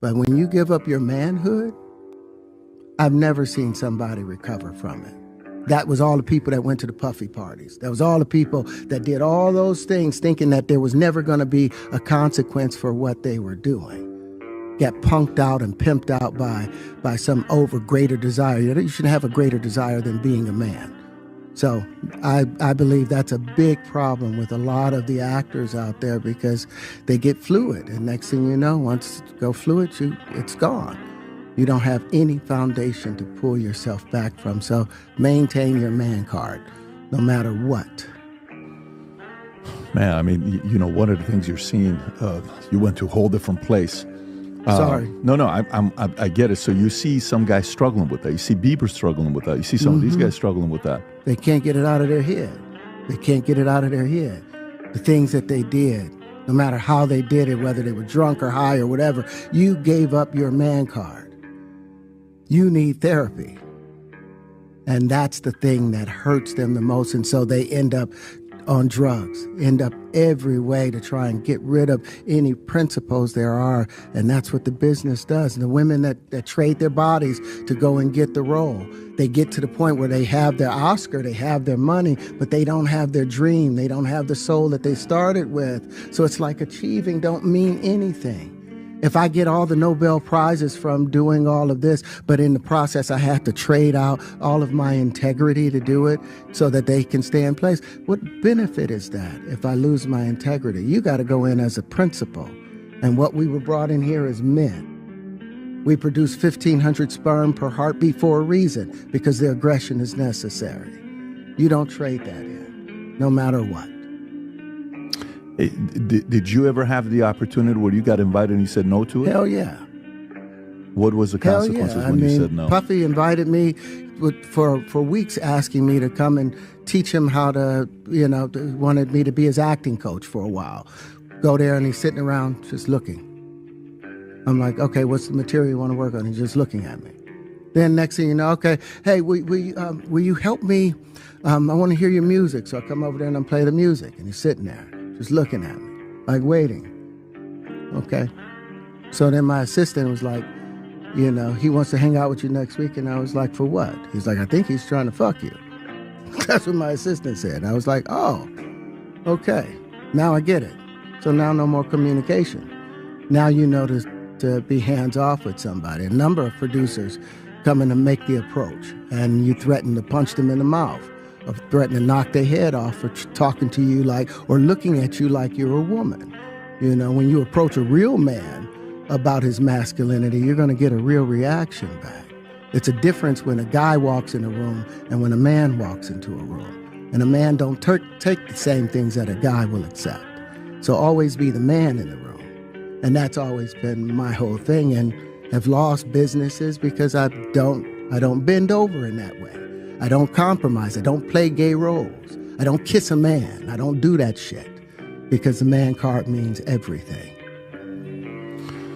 But when you give up your manhood, I've never seen somebody recover from it. That was all the people that went to the Puffy parties. That was all the people that did all those things thinking that there was never going to be a consequence for what they were doing. Get punked out and pimped out by some greater desire. You shouldn't have a greater desire than being a man. So I believe that's a big problem with a lot of the actors out there because they get fluid. And next thing you know, once you go fluid, it's gone. You don't have any foundation to pull yourself back from. So maintain your man card, no matter what. Man, I mean, one of the things you're seeing, you went to a whole different place. Sorry. No, I get it. So you see some guys struggling with that. You see Bieber struggling with that. You see some of these guys struggling with that. They can't get it out of their head. They can't get it out of their head. The things that they did, no matter how they did it, whether they were drunk or high or whatever, you gave up your man card. You need therapy. And that's the thing that hurts them the most. And so they end up on drugs, end up every way to try and get rid of any principles there are. And that's what the business does. And the women that trade their bodies to go and get the role, they get to the point where they have their Oscar, they have their money, but they don't have their dream. They don't have the soul that they started with. So it's like achieving don't mean anything. If I get all the Nobel Prizes from doing all of this, but in the process I have to trade out all of my integrity to do it so that they can stay in place, what benefit is that if I lose my integrity? You got to go in as a principal. And what we were brought in here as men. We produce 1,500 sperm per heartbeat for a reason, because the aggression is necessary. You don't trade that in, no matter what. Did you ever have the opportunity where you got invited and you said no to it? Hell yeah. What was the consequences when you said no? Puffy invited me for weeks, asking me to come and teach him how to, wanted me to be his acting coach for a while. Go there and he's sitting around just looking. I'm like, okay, what's the material you want to work on? He's just looking at me. Then next thing you know, okay, hey, will you help me? I want to hear your music. So I come over there and I play the music. And he's sitting there, just looking at me, like waiting. Okay. So then my assistant was like, he wants to hang out with you next week. And I was like, for what? He's like, I think he's trying to fuck you. That's what my assistant said. And I was like, oh, okay. Now I get it. So now no more communication. Now you know to be hands off with somebody. A number of producers come in to make the approach. And you threaten to punch them in the mouth, or threaten to knock their head off for talking to you or looking at you like you're a woman. When you approach a real man about his masculinity, you're going to get a real reaction back. It's a difference when a guy walks in a room and when a man walks into a room. And a man don't take the same things that a guy will accept. So always be the man in the room. And that's always been my whole thing, and have lost businesses because I don't bend over in that way. I don't compromise. I don't play gay roles. I don't kiss a man. I don't do that shit, because the man card means everything.